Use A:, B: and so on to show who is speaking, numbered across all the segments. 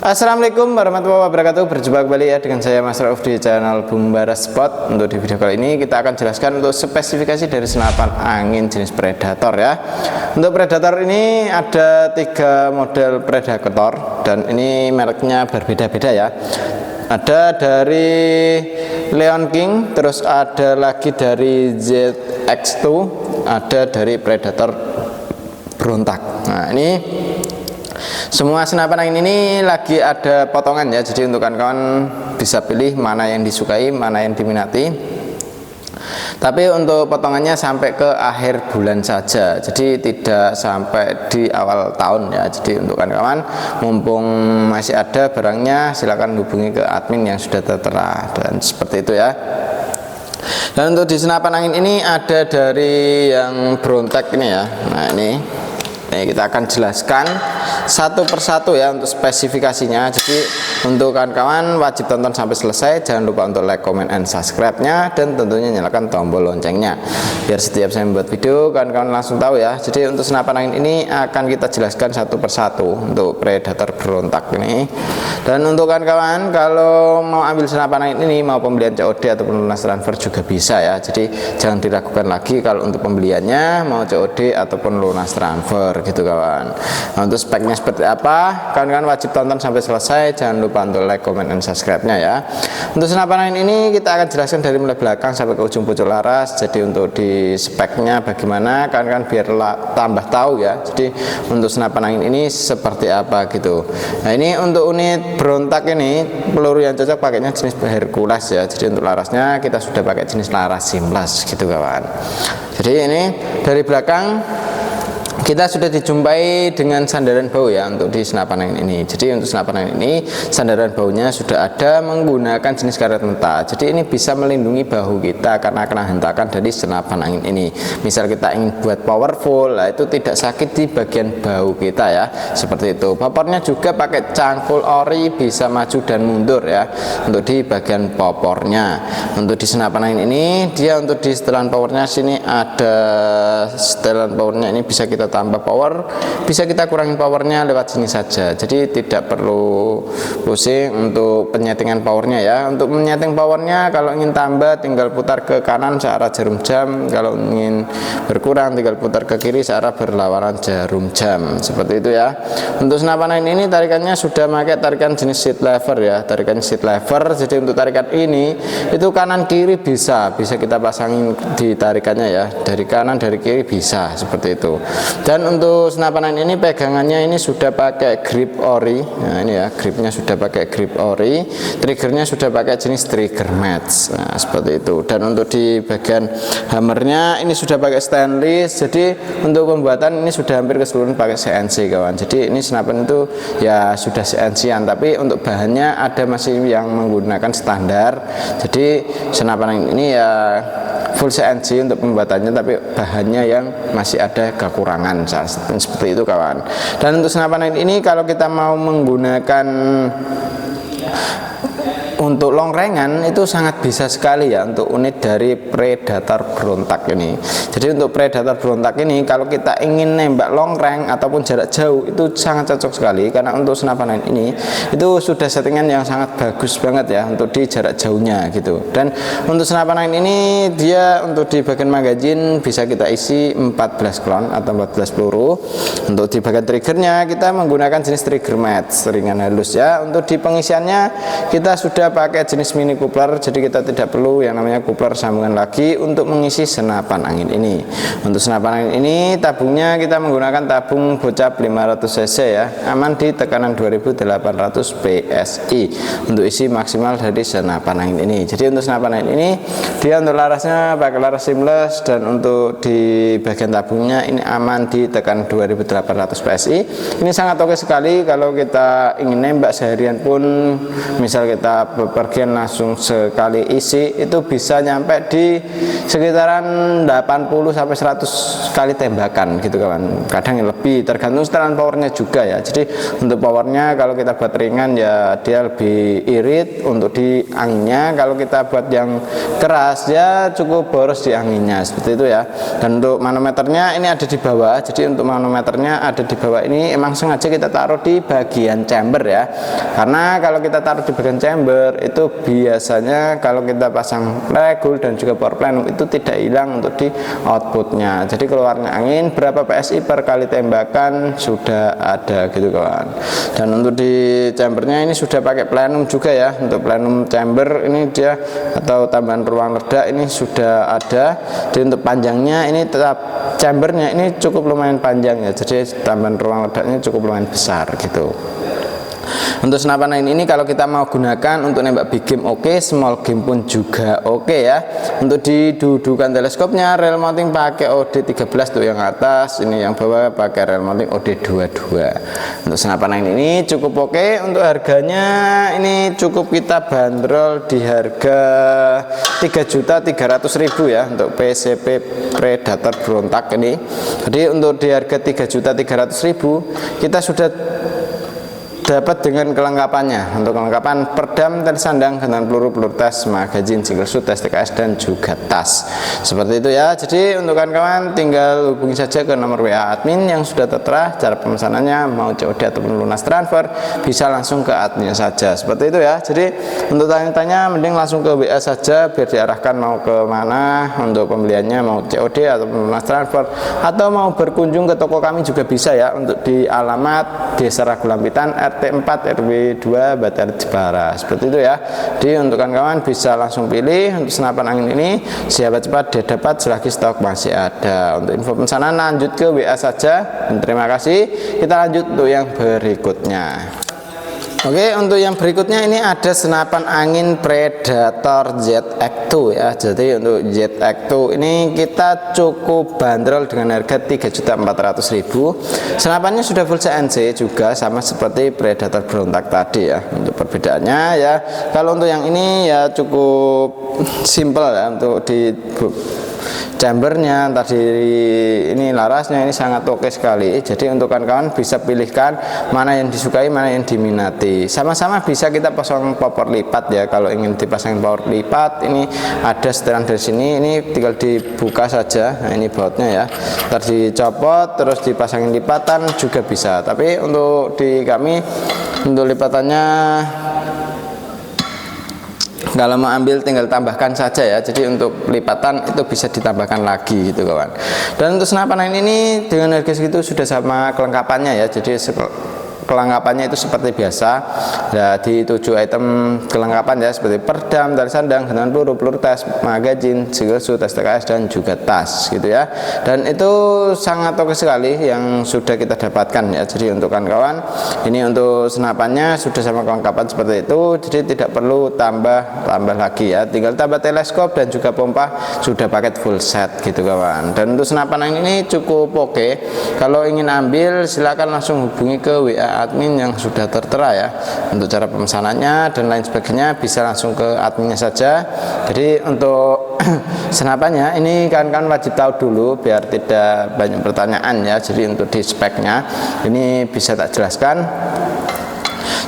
A: Assalamualaikum warahmatullahi wabarakatuh. Berjumpa kembali ya dengan saya Mas Rauf di channel Bumbara Spot. Untuk di video kali ini kita akan jelaskan untuk spesifikasi dari senapan angin jenis Predator ya. Untuk Predator ini ada 3 model Predator dan ini mereknya berbeda-beda ya. Ada dari Leon King, terus ada lagi dari ZX2, ada dari Predator berontak. Nah ini semua senapan angin ini lagi ada potongan ya, jadi untuk kawan-kawan bisa pilih mana yang disukai, mana yang diminati. Tapi untuk potongannya sampai ke akhir bulan saja, jadi tidak sampai di awal tahun ya. Jadi untuk kawan-kawan mumpung masih ada barangnya, silakan hubungi ke admin yang sudah tertera dan seperti itu ya. Dan untuk di senapan angin ini ada dari yang berontak ini ya. Nah ini kita akan jelaskan satu persatu ya untuk spesifikasinya. Jadi untuk kawan-kawan wajib tonton sampai selesai, jangan lupa untuk like, comment, and subscribe-nya, dan tentunya nyalakan tombol loncengnya biar setiap saya membuat video kawan-kawan langsung tahu ya. Jadi untuk senapan angin ini akan kita jelaskan satu persatu untuk Predator berontak ini. Dan untuk kawan-kawan kalau mau ambil senapan angin ini, mau pembelian COD ataupun lunas transfer juga bisa ya. Jadi jangan diragukan lagi kalau untuk pembeliannya mau COD ataupun lunas transfer gitu kawan. Nah, untuk speknya seperti apa, kawan-kawan wajib tonton sampai selesai, jangan lupa untuk like, comment, dan subscribe-nya ya. Untuk senapan angin ini kita akan jelaskan dari mulai belakang sampai ke ujung pucuk laras. Jadi untuk di speknya bagaimana, kawan-kawan biar tambah tahu ya. Jadi untuk senapan angin ini seperti apa gitu. Nah ini untuk unit berontak ini peluru yang cocok pakainya jenis Hercules ya. Jadi untuk larasnya kita sudah pakai jenis laras seamless gitu kawan. Jadi ini dari belakang kita sudah dijumpai dengan sandaran bau ya untuk di senapan angin ini. Jadi untuk senapan angin ini sandaran baunya sudah ada menggunakan jenis karet mentah. Jadi ini bisa melindungi bahu kita karena kena hentakan dari senapan angin ini. Misal kita ingin buat powerful, lah itu tidak sakit di bagian bahu kita ya. Seperti itu. Popornya juga pakai cangkul ori, bisa maju dan mundur ya. Untuk di bagian popornya. Untuk di senapan angin ini dia untuk di setelan powernya sini ada setelan powernya ini bisa kita tambah power, bisa kita kurangin powernya lewat sini saja. Jadi tidak perlu pusing untuk penyetingan powernya ya. Untuk menyeting powernya kalau ingin tambah tinggal putar ke kanan searah jarum jam, kalau ingin berkurang tinggal putar ke kiri searah berlawanan jarum jam, seperti itu ya. Untuk senapan angin ini tarikannya sudah pakai tarikan jenis seat lever ya, tarikan seat lever. Jadi untuk tarikan ini itu kanan kiri bisa kita pasangin di tarikannya ya, dari kanan dari kiri bisa seperti itu. Dan untuk senapan angin ini pegangannya ini sudah pakai grip ori. Nah ini ya, gripnya sudah pakai grip ori, triggernya sudah pakai jenis trigger match. Nah seperti itu. Dan untuk di bagian hammernya ini sudah pakai stainless. Jadi untuk pembuatan ini sudah hampir keseluruhan pakai CNC kawan. Jadi ini senapan itu ya sudah CNC-an, tapi untuk bahannya ada masih yang menggunakan standar. Jadi senapan angin ini ya full CNC untuk pembuatannya, tapi bahannya yang masih ada kekurangan seperti itu kawan. Dan untuk senapan angin ini kalau kita mau menggunakan untuk long range-an itu sangat bisa sekali ya untuk unit dari Predator berontak ini. Jadi untuk Predator berontak ini kalau kita ingin nembak long range ataupun jarak jauh itu sangat cocok sekali, karena untuk senapan angin ini itu sudah settingan yang sangat bagus banget ya untuk di jarak jauhnya gitu. Dan untuk senapan angin ini dia untuk di bagian magazine bisa kita isi 14 klon atau 14 peluru. Untuk di bagian triggernya kita menggunakan jenis trigger match ringan halus ya. Untuk di pengisiannya kita sudah pakai jenis mini coupler, jadi kita tidak perlu yang namanya coupler sambungan lagi untuk mengisi senapan angin ini. Untuk senapan angin ini tabungnya kita menggunakan tabung bocap 500 cc ya, aman di tekanan 2800 psi untuk isi maksimal dari senapan angin ini. Jadi untuk senapan angin ini dia untuk larasnya pakai laras seamless, dan untuk di bagian tabungnya ini aman di tekanan 2800 psi. Ini sangat oke sekali kalau kita ingin nembak seharian pun misal kita bepergian langsung sekali isi itu bisa nyampe di sekitaran 80 sampai 100 kali tembakan gitu kawan, kadang lebih tergantung setelan powernya juga ya. Jadi untuk powernya kalau kita buat ringan ya dia lebih irit untuk di anginnya, kalau kita buat yang keras ya cukup boros di anginnya seperti itu ya. Dan untuk manometernya ini ada di bawah, jadi untuk manometernya ada di bawah ini emang sengaja kita taruh di bagian chamber ya, karena kalau kita taruh di bagian chamber itu biasanya kalau kita pasang regul dan juga power plenum itu tidak hilang untuk di outputnya, jadi keluarnya angin berapa PSI per kali tembakan sudah ada gitu kawan. Dan untuk di chambernya ini sudah pakai plenum juga ya, untuk plenum chamber ini dia atau tambahan ruang ledak ini sudah ada. Jadi untuk panjangnya ini tetap chambernya ini cukup lumayan panjang ya, jadi tambahan ruang ledaknya cukup lumayan besar gitu. Untuk senapan angin ini kalau kita mau gunakan untuk nembak big game oke, small game pun juga oke ya. Untuk di dudukan teleskopnya rail mounting pakai OD13 tuh yang atas, ini yang bawah pakai rail mounting OD22. Untuk senapan angin ini cukup oke. Untuk harganya ini cukup kita bandrol di harga 3.300.000 ya untuk PCP Predator berontak ini. Jadi untuk di harga 3.300.000 kita sudah dapat dengan kelengkapannya. Untuk kelengkapan perdam dan sandang dengan peluru tes, magazine, single shoot, STKS dan juga tas. Seperti itu ya. Jadi untuk kawan-kawan tinggal hubungi saja ke nomor WA admin yang sudah tertera. Cara pemesanannya mau COD ataupun lunas transfer bisa langsung ke admin saja. Seperti itu ya. Jadi untuk tanya-tanya mending langsung ke WA saja biar diarahkan mau ke mana. Untuk pembeliannya mau COD ataupun lunas transfer atau mau berkunjung ke toko kami juga bisa ya. Untuk di alamat Desa Ragulampitan RT4 RW 2 Batara Jepara. Seperti itu ya. Jadi untuk kawan-kawan bisa langsung pilih untuk senapan angin ini, siapa cepat dia dapat selagi stok masih ada. Untuk info pemesanan lanjut ke WA saja. Dan terima kasih. Kita lanjut untuk yang berikutnya. Oke, untuk yang berikutnya ini ada senapan angin Predator ZX2 ya. Jadi untuk ZX2 ini kita cukup bandrol dengan harga 3.400.000. Senapannya sudah full CNC juga sama seperti Predator berontak tadi ya. Untuk perbedaannya ya, kalau untuk yang ini ya cukup simple ya untuk di chambernya, tadi ini larasnya ini sangat oke sekali. Jadi untuk kawan-kawan bisa pilihkan mana yang disukai, mana yang diminati. Sama-sama bisa kita pasang power lipat ya. Kalau ingin dipasang power lipat ini ada setelan dari sini, ini tinggal dibuka saja. Nah, ini bautnya ya. Ntar dicopot terus dipasangin lipatan juga bisa. Tapi untuk di kami untuk lipatannya kalau mau ambil tinggal tambahkan saja ya. Jadi untuk lipatan itu bisa ditambahkan lagi gitu kawan. Dan untuk senapan angin ini dengan harga segitu sudah sama kelengkapannya ya. Jadi kelengkapannya itu seperti biasa ya, di 7 item kelengkapan ya, seperti perdam, tali sandang dengan peluru tes, magazine, single shoot, STKS dan juga tas gitu ya. Dan itu sangat oke sekali yang sudah kita dapatkan ya. Jadi untuk kawan-kawan ini untuk senapannya sudah sama kelengkapan seperti itu, jadi tidak perlu tambah lagi ya, tinggal tambah teleskop dan juga pompa sudah paket full set gitu kawan. Dan untuk senapan angin ini cukup oke. Kalau ingin ambil silakan langsung hubungi ke WA admin yang sudah tertera ya. Untuk cara pemesanannya dan lain sebagainya bisa langsung ke adminnya saja. Jadi untuk senapannya ini kan wajib tahu dulu biar tidak banyak pertanyaan ya. Jadi untuk di speknya ini bisa tak jelaskan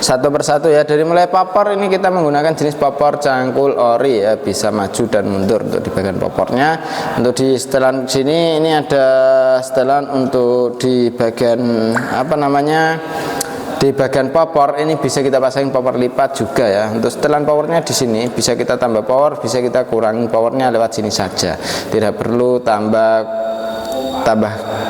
A: satu persatu ya. Dari mulai popor ini kita menggunakan jenis popor cangkul ori ya, bisa maju dan mundur untuk di bagian popornya. Untuk di setelan sini ini ada setelan untuk di bagian apa namanya, di bagian popor ini bisa kita pasang power lipat juga ya. Untuk setelan powernya di sini bisa kita tambah power, bisa kita kurangi powernya lewat sini saja. Tidak perlu tambah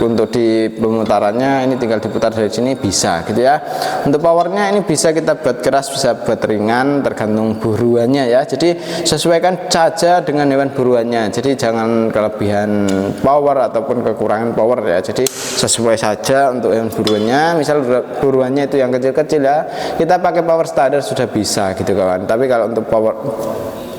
A: untuk di pemutarannya ini tinggal diputar dari sini bisa gitu ya. Untuk powernya ini bisa kita buat keras, bisa buat ringan tergantung buruannya ya. Jadi sesuaikan saja dengan hewan buruannya. Jadi jangan kelebihan power ataupun kekurangan power ya. Jadi sesuai saja untuk hewan buruannya. Misal buruannya itu yang kecil-kecil ya, kita pakai power standar sudah bisa gitu kawan. Tapi kalau untuk power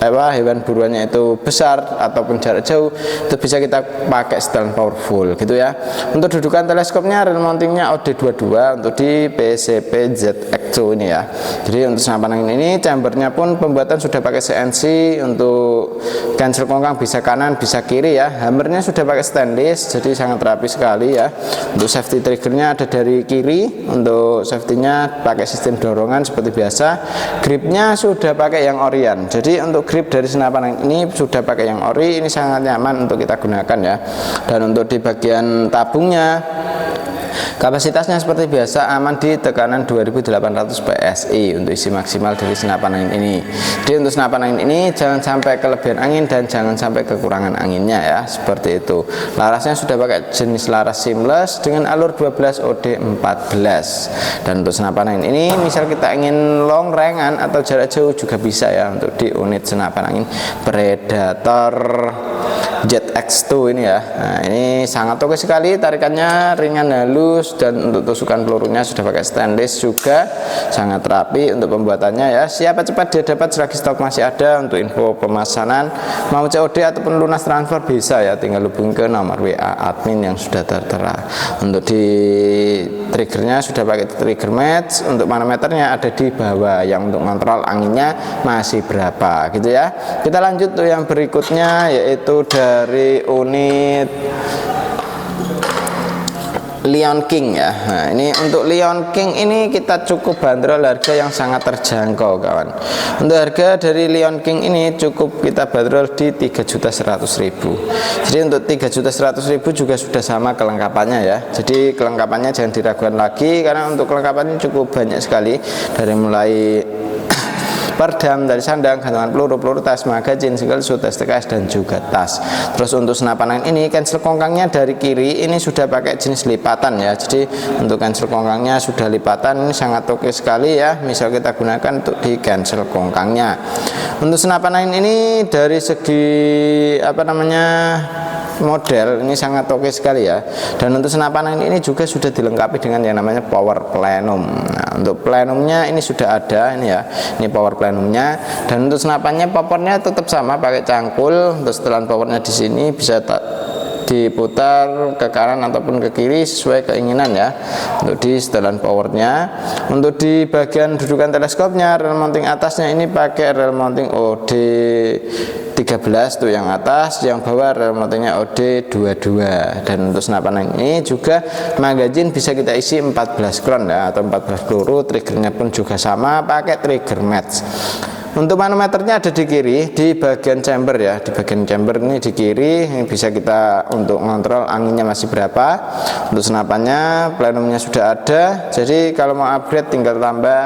A: hewan buruannya itu besar ataupun jarak jauh, itu bisa kita pakai setelan powerful gitu ya. Untuk dudukan teleskopnya rel mountingnya OD22 untuk di PCP ZX2 ini ya. Jadi untuk senapan angin ini chambernya pun pembuatan sudah pakai CNC, untuk cancel kongkang bisa kanan bisa kiri ya. Hammernya sudah pakai stainless, jadi sangat rapi sekali ya. Untuk safety triggernya ada dari kiri, untuk safety-nya pakai sistem dorongan seperti biasa. Gripnya sudah pakai yang Orion, jadi untuk grip dari senapan angin ini sudah pakai yang ori, ini sangat nyaman untuk kita gunakan ya. Dan untuk di bagian tabungnya, kapasitasnya seperti biasa aman di tekanan 2800 PSI untuk isi maksimal dari senapan angin ini. Jadi untuk senapan angin ini jangan sampai kelebihan angin dan jangan sampai kekurangan anginnya ya, seperti itu. Larasnya sudah pakai jenis laras seamless dengan alur 12 OD14. Dan untuk senapan angin ini misal kita ingin long range atau jarak jauh juga bisa ya, untuk di unit senapan angin Predator ZX2 ini ya. Nah, ini sangat oke sekali, tarikannya ringan halus, dan untuk tusukan pelurunya sudah pakai stainless juga, sangat rapi untuk pembuatannya ya. Siapa cepat dia dapat, selagi stok masih ada. Untuk info pemesanan mau COD ataupun lunas transfer bisa ya, tinggal hubungi ke nomor WA admin yang sudah tertera. Untuk di triggernya sudah pakai trigger match, untuk manometernya ada di bawah yang untuk kontrol anginnya masih berapa gitu ya. Kita lanjut tuh yang berikutnya, yaitu dari unit Lion King ya. Nah, ini untuk Lion King ini kita cukup bandrol harga yang sangat terjangkau kawan. Untuk harga dari Lion King ini cukup kita bandrol di 3.100.000. Jadi untuk 3.100.000 juga sudah sama kelengkapannya ya. Jadi kelengkapannya jangan diragukan lagi, karena untuk kelengkapannya cukup banyak sekali, dari mulai perdam, dari sandang, gantungan peluru, tas, magazin, single shoot, STKS, dan juga tas. Terus untuk senapan angin ini cancel kongkangnya dari kiri ini sudah pakai jenis lipatan ya. Jadi untuk cancel kongkangnya sudah lipatan, ini sangat oke sekali ya. Misal kita gunakan untuk di cancel kongkangnya. Untuk senapan angin ini dari segi model ini sangat oke sekali ya. Dan untuk senapan angin ini juga sudah dilengkapi dengan yang namanya power plenum. Nah, untuk plenumnya ini sudah ada ini ya, ini power plenumnya. Dan untuk senapannya powernya tetap sama pakai cangkul. Untuk setelan powernya di sini bisa diputar ke kanan ataupun ke kiri sesuai keinginan ya, untuk di setelan powernya. Untuk di bagian dudukan teleskopnya, rel mounting atasnya ini pakai rel mounting OD13 tuh yang atas, yang bawah rel mountingnya OD22. Dan untuk senapan ini juga magazin bisa kita isi 14 kron ya, atau 14 peluru. Triggernya pun juga sama pakai trigger match. Untuk manometernya ada di kiri, di bagian chamber ya, di bagian chamber ini di kiri, ini bisa kita untuk ngontrol anginnya masih berapa. Untuk senapannya plenumnya sudah ada, jadi kalau mau upgrade tinggal tambah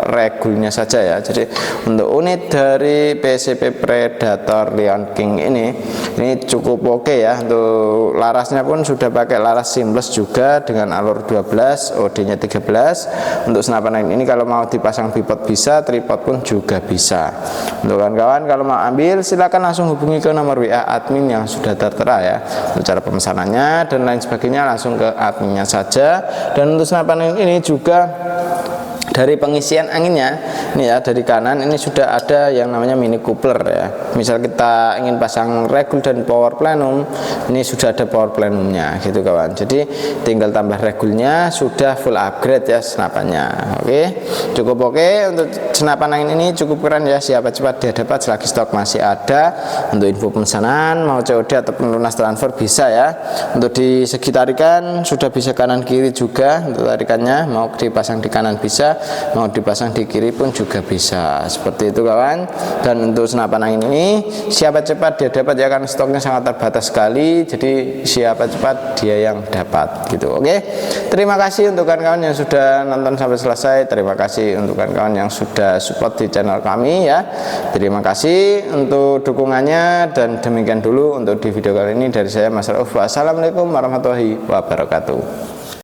A: regulnya saja ya. Jadi untuk unit dari PCP Predator Lion King ini cukup oke ya. Untuk larasnya pun sudah pakai laras seamless juga dengan alur 12, OD-nya 13. Untuk senapan angin ini kalau mau dipasang bipod bisa, tripod pun juga bisa. Untuk kawan-kawan kalau mau ambil silakan langsung hubungi ke nomor WA admin yang sudah tertera ya. Untuk cara pemesanannya dan lain sebagainya langsung ke adminnya saja. Dan untuk senapan angin ini juga dari pengisian anginnya ini ya, dari kanan ini sudah ada yang namanya mini coupler ya. Misal kita ingin pasang regul dan power plenum, ini sudah ada power plenumnya gitu kawan. Jadi tinggal tambah regulnya, sudah full upgrade ya senapannya. Oke, cukup oke. Untuk senapan angin ini cukup keren ya. Siapa cepat dia dapat, selagi stok masih ada. Untuk info pemesanan mau COD ataupun lunas transfer bisa ya. Untuk di segi tarikan sudah bisa kanan kiri juga. Untuk tarikannya mau dipasang di kanan bisa, mau dipasang di kiri pun juga bisa, seperti itu kawan. Dan untuk senapan angin ini siapa cepat dia dapat ya, kan stoknya sangat terbatas sekali, jadi siapa cepat dia yang dapat gitu. Oke, terima kasih untuk kawan-kawan yang sudah nonton sampai selesai. Terima kasih untuk kawan-kawan yang sudah support di channel kami ya. Terima kasih untuk dukungannya, dan demikian dulu untuk di video kali ini dari saya Mas Rauf. Wassalamualaikum warahmatullahi wabarakatuh.